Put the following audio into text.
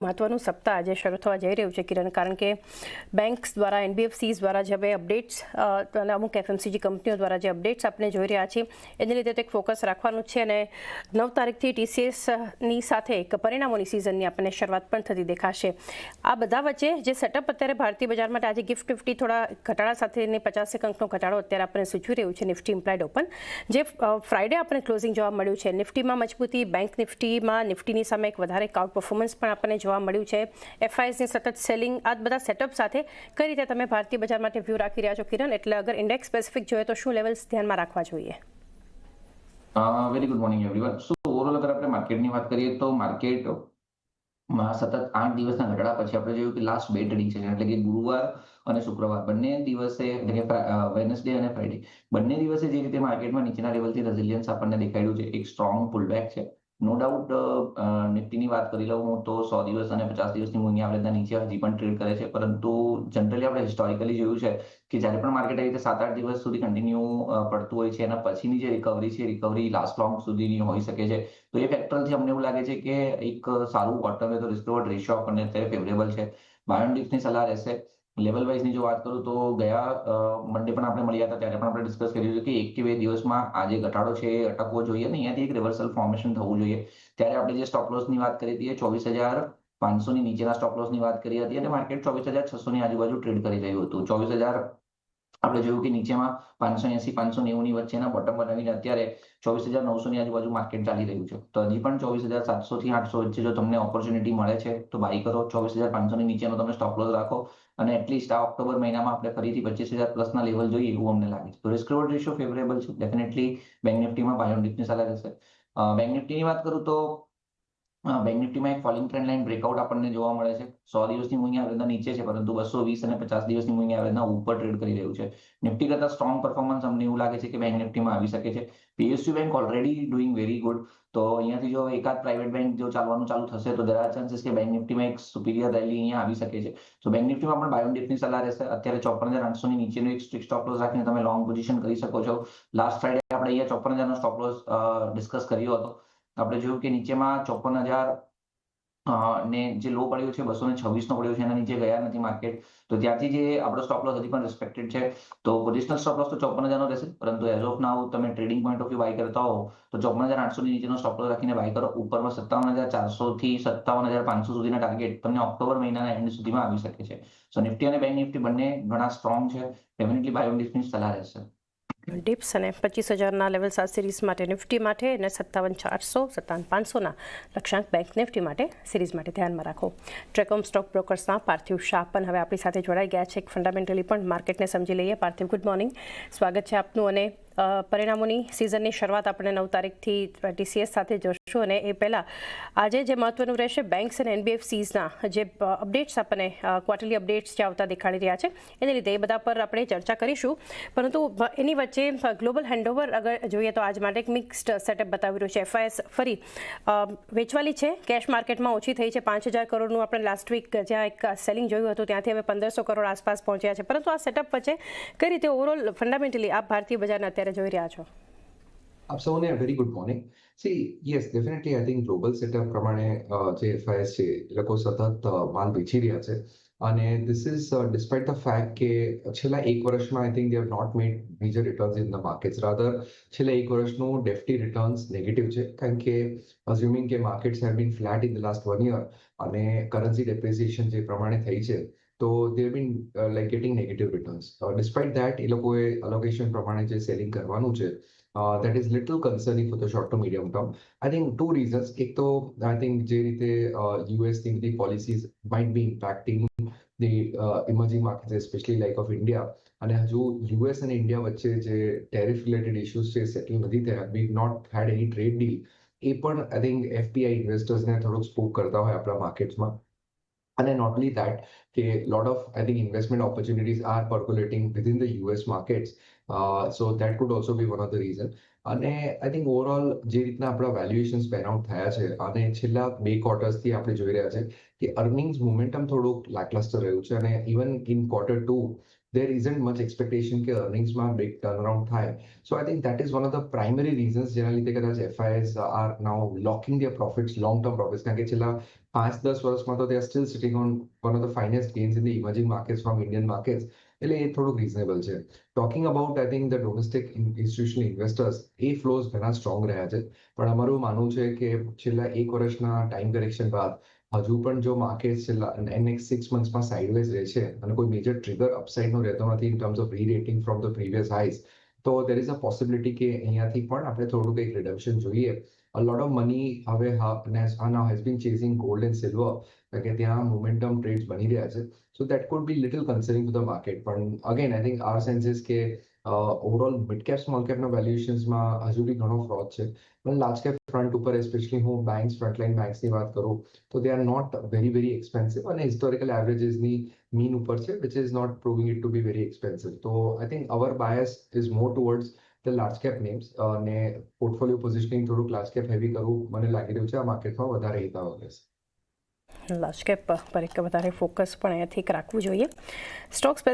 મહત્વનું સપ્તાહ આજે શરૂ થવા જઈ રહ્યું છે કિરણ, કારણ કે બેંક્સ દ્વારા એનબીએફસીઝ દ્વારા જે હવે અપડેટ્સ અને અમુક એફએમસીજી કંપનીઓ દ્વારા જે અપડેટ્સ આપણે જોઈ રહ્યા છીએ એને લીધે તો એક ફોકસ રાખવાનું છે અને 9 તારીખથી ટીસીએસની સાથે એક પરિણામોની સિઝનની આપણને શરૂઆત પણ થતી દેખાશે. આ બધા વચ્ચે જે સેટઅપ અત્યારે ભારતીય બજાર માટે આજે ગિફ્ટ નિફ્ટી થોડા ઘટાડા સાથે 50 અંકનો ઘટાડો અત્યારે આપણને સૂચવી રહ્યું છે. નિફ્ટી ઇમ્પ્લાઇડ ઓપન જે ફ્રાઇડે આપણને ક્લોઝિંગ જોવા મળ્યું છે. નિફ્ટીમાં મજબૂતી, બેંક નિફ્ટીમાં નિફ્ટીની સામે એક વધારે આઉટ પરફોર્મન્સ પણ આપણને જોવા મળ્યું છે. એફઆઈએસની સતત સેલિંગ, આ બધા સેટઅપ સાથે કઈ રીતે તમે ભારતીય બજાર માટે વ્યૂ રાખી રહ્યા છો કિરણ? એટલે અગર ઇન્ડેક્સ સ્પેસિફિક જોઈએ તો શું લેવલ્સ ધ્યાનમાં રાખવા જોઈએ? Very good morning everyone. So overall અગર આપણે માર્કેટની વાત કરીએ તો માર્કેટમાં સતત 8 દિવસના ઘટાડા પછી આપણે જોયું કે લાસ્ટ 2 ટ્રેડિંગ સેશન એટલે કે ગુરુવાર અને શુક્રવાર બંને દિવસે એટલે કે વેનસડે અને ફ્રાઈડે બંને દિવસે જે રીતે માર્કેટમાં નીચેના લેવલથી રેઝિલિયન્સ આપણને દેખાડ્યું છે, એક સ્ટ્રોંગ પુલબેક છે. નો ડાઉટ નિફ્ટીની વાત કરી લઉં હું તો 100 દિવસ અને 50 દિવસની મૂલ્ય આવડતના નીચે હજી પણ ટ્રેડ કરે છે, પરંતુ જનરલી આપણે હિસ્ટોરિકલી જોયું છે કે જ્યારે પણ માર્કેટ આવી રીતે 7-8 દિવસ સુધી કન્ટિન્યુ પડતું હોય છે એના પછીની જે રિકવરી છે, રિકવરી લાસ્ટ લોંગ સુધીની હોઈ શકે છે. તો એ ફેક્ટરથી અમને એવું લાગે છે કે એક સારું બોટમ તો રિસ્ક રિવોર્ડ રેશિયો આપણને અત્યારે ફેવરેબલ છે. બાય ઓન ડિપ્સની સલાહ રહેશે. લેવલ વાઇઝની જો વાત કરું તો ગયા મંડે પણ આપણે મળ્યા હતા ત્યારે પણ આપણે ડિસ્કસ કર્યું છે કે 1 કે 2 દિવસમાં આ જે ઘટાડો છે એ અટકવો જોઈએ અને અહીંયાથી એક રિવર્સલ ફોર્મેશન થવું જોઈએ. ત્યારે આપણે જે સ્ટોપ લોસની વાત કરી હતી એ 24,500 ની નીચેના સ્ટોપ લોસની વાત કરી હતી અને માર્કેટ 24,600 ની આજુબાજુ ટ્રેડ કરી રહ્યું હતું. 24,000 આપણે જોયું કે નીચેમાં 580-590 ની વચ્ચેના બોટમ બનાવીને અત્યારે 24,900 ની આજુબાજુ માર્કેટ ચાલી રહ્યું છે. તો હજી પણ 24,700 થી 800 વચ્ચે જો તમને ઓપોર્ચ્યુનિટી મળે છે તો બાય કરો. 24,500 ની નીચેનો તમે સ્ટોપ લોસ રાખો અને એટલીસ્ટ આ ઓક્ટોબર મહિનામાં આપણે ફરીથી 25,000 પ્લસના લેવલ જોઈએ એવું અમને લાગે છે. તો રિસ્ક રિવોર્ડ રેશિયો ફેવરેબલ છે. ડેફિનેટલી બેંક નિફ્ટીમાં બાય ઓન ડિપની સલાહ રહેશે. બેંક નિફ્ટીની વાત કરું તો બેંક નિફ્ટીમાં એક ફોલિંગ ટ્રેન્ડ લાઇન બ્રેકઆઉટ આપણને જોવા મળે છે. 100 દિવસની મૂલ્ય આવૃત્તિના નીચે છે, પરંતુ 220 અને 50 દિવસની મૂલ્ય આવૃત્તિના ઉપર ટ્રેડ કરી રહ્યું છે. નિફ્ટી કરતા સ્ટ્રોંગ પરફોર્મન્સ અમને એવું લાગે છે કે બેંક નિફ્ટીમાં આવી શકે છે. PSU bank already doing very good. તો અહીંયાથી જો એકાદ પ્રાઇવેટ બેંક જો ચાલવાનું ચાલુ થશે તો દેર આર ચાન્સીસ કે બેંક નિફ્ટીમાં એક સુપીરિયર રેલી અહીંયા આવી શકે છે. તો બેંક નિફ્ટીમાં પણ બાય ઓન ડિપની સલાહ રહેશે. અત્યારે 54,800 ની નીચેનો એક સ્ટ્રિક્ટ સ્ટોપ લોસ રાખીને તમે લોંગ પોઝિશન કરી શકો છો. લાસ્ટ ફ્રાઈડે આપણે અહીંયા 54,000 નો સ્ટોપ લોસ ડિસ્કસ કર્યો હતો. આપણે જોયું કે નીચેમાં 54,000 ને જે લો પડ્યો છે 226 નો પડ્યો છે, એના નીચે ગયા નથી માર્કેટ. તો ત્યાંથી જે આપણો સ્ટોપ લોસ હજી પણ રિસ્પેક્ટેડ છે. તો પોઝિશનલ સ્ટોપ લોસ તો 54,000 નો રહેશે, પરંતુ એઝ ઓફ નાઉ તમે trading point of view buy કરતા હો તો 54,800 ની નીચેનો સ્ટોપ લોસ રાખીને બાય કરો. ઉપરમાં 57,400 થી 57,500 સુધીના ટાર્ગેટ તમને ઓક્ટોબર મહિનાના એન્ડ સુધીમાં આવી શકે છે. સો નિફ્ટી અને બેંક નિફ્ટી બંને ઘણા સ્ટ્રોંગ છે. ડેફિનેટલી બાય ઓન ડિપ્સની સલાહ રહેશે. ડિપ્સ અને 25,000ના લેવલ 7 સિરીઝ માટે નિફ્ટી માટે અને 57,400 57,500ના લક્ષ્યાંક બેંક નિફ્ટી માટે સિરીઝ માટે ધ્યાનમાં રાખો. ટ્રેકોમ સ્ટોક બ્રોકર્સના પાર્થિવ શાહ પણ હવે આપણી સાથે જોડાઈ ગયા છે. ફંડામેન્ટલી પણ માર્કેટને સમજી લઈએ. પાર્થિવ, ગુડ મોર્નિંગ, સ્વાગત છે આપનું. અને પરિણામોની સિઝનની શરૂઆત આપણે 9 તારીખથી ટીસીએસ સાથે જોશું અને એ પહેલાં આજે જે મહત્વનું રહેશે બેંક્સ અને એનબીએફસીઝના જે અપડેટ્સ આપણને ક્વાર્ટરલી અપડેટ્સ જે આવતા દેખાડી રહ્યા છે એને લીધે એ બધા પર આપણે ચર્ચા કરીશું. પરંતુ એની વચ્ચે ગ્લોબલ હેન્ડઓવર અગર જોઈએ તો આજ માટે એક મિક્સ્ડ સેટઅપ બતાવી રહ્યું છે. એફઆઈએસ ફરી વેચવાલી છે, કેશ માર્કેટમાં ઓછી થઈ છે. 5,000 કરોડનું આપણે લાસ્ટ વીક જ્યાં એક સેલિંગ જોયું હતું ત્યાંથી હવે 1,500 કરોડ આસપાસ પહોંચ્યા છે. પરંતુ આ સેટઅપ વચ્ચે કઈ રીતે ઓવરઓલ ફંડામેન્ટલી આપ ભારતીય બજારને અત્યારે જોઈ રહ્યા છો? આપ સૌને very good morning. Yes definitely I think global setup પ્રમાણે જે એફઆઈએસ છે એ લોકો સતત માલ વેચી રહ્યા છે અને this is despite the fact કે છેલ્લા 1 વર્ષમાં I think they have not made major returns in the markets. Rather છેલ્લા 1 વર્ષનું ડેફટી રિટર્ન્સ નેગેટિવ છે, કારણ કે અઝ્યુમિંગ કે markets have been flat in the last 1 year અને કરન્સી ડેપ્રિસિએશન જે પ્રમાણે થઈ છે તો they have been like getting negative returns. Despite that એ લોકોએ અલોકેશન પ્રમાણે જે સેલિંગ કરવાનું છે that is little concerning for the short to medium term. I think 2 reasons. એક તો I think જે રીતે US ની બધી policies might be impacting the emerging markets, especially like of India. અને હજુ US અને ઇન્ડિયા વચ્ચે જે ટેરિફ રિલેટેડ ઇશ્યુઝ છે સેટલ નથી થયા, we not had any trade deal. એ પણ I think FPI ઇન્વેસ્ટર્સને થોડુંક સ્પોક કરતા હોય આપણા માર્કેટ્સમાં. And not only that, a lot of I think investment opportunities are percolating within the US markets. So that could also be one of the reasons. અને I think overall જે રીતના આપણા valuations pen out થયા છે અને છેલ્લા 2 ક્વાર્ટર્સથી આપણે જોઈ રહ્યા છે કે અર્નિંગ્સ મોમેન્ટમ થોડુંક લેકલસ્ટર રહ્યું છે અને even in Q2 there isn't much expectation કે earningsમાં big turnaround થાય. So I think that is one of the primary reasons જેના લીધે કદાચ FIs are now locking their profits, long-term profits. કારણ કે છેલ્લા 5-10 વર્ષમાં તો they are still sitting on one of the finest gains in the emerging markets from Indian markets. એટલે એ થોડુંક reasonable છે. Talking about, I think, the domestic institutional investors, A flows ઘણા strong રહ્યા છે. પણ અમારું માનવું છે કે છેલ્લા 1 વર્ષના ટાઈમ કરેક્શન બાદ હજુ પણ જો માર્કેટ છેલ્લા નેક્સ્ટ 6 મંથ્સમાં સાઇડવેઝ રહે છે અને કોઈ મેજર ટ્રિગર અપસાઇડનો રહેતો નથી in terms of rerating from the previous highs, તો દેર ઇઝ અ પોસિબિલિટી કે અહીંયાથી પણ આપણે થોડું કંઈક રિડમ્પશન જોઈએ. A lot of money હવે now has been chasing gold and silver, કે ત્યાં મોમેન્ટમ ટ્રેડ્સ બની રહ્યા છે. So that could be little concerning to the market. પણ again, I think our sense is કે ઓવરઓલ મિડ કેપ સ્મોલ કેપના વેલ્યુએશન્સમાં હજુ બી ઘણો ફ્રોડ છે. પણ લાર્જ કેપ ફ્રન્ટ ઉપર એસ્પેશિયલી હું બેંક્સ ફ્રન્ટલાઇન બેંક્સની વાત કરું તો they are not very expensive અને હિસ્ટોરિકલ એવરેજીસની મીન ઉપર છે, which is not proving it to be very expensive. તો I think our bias is more towards the large cap names અને પોર્ટફોલિયો પોઝિશનિંગ થોડુંક લાર્જ કેપ હેવી કરવું મને લાગી રહ્યું છે આ માર્કેટમાં વધારે હિતાવહ રહેશે. લાર્જ કેપ પર એક વધારે ફોકસ પણ અહીંયાથી રાખવું જોઈએ. સ્ટોક્સ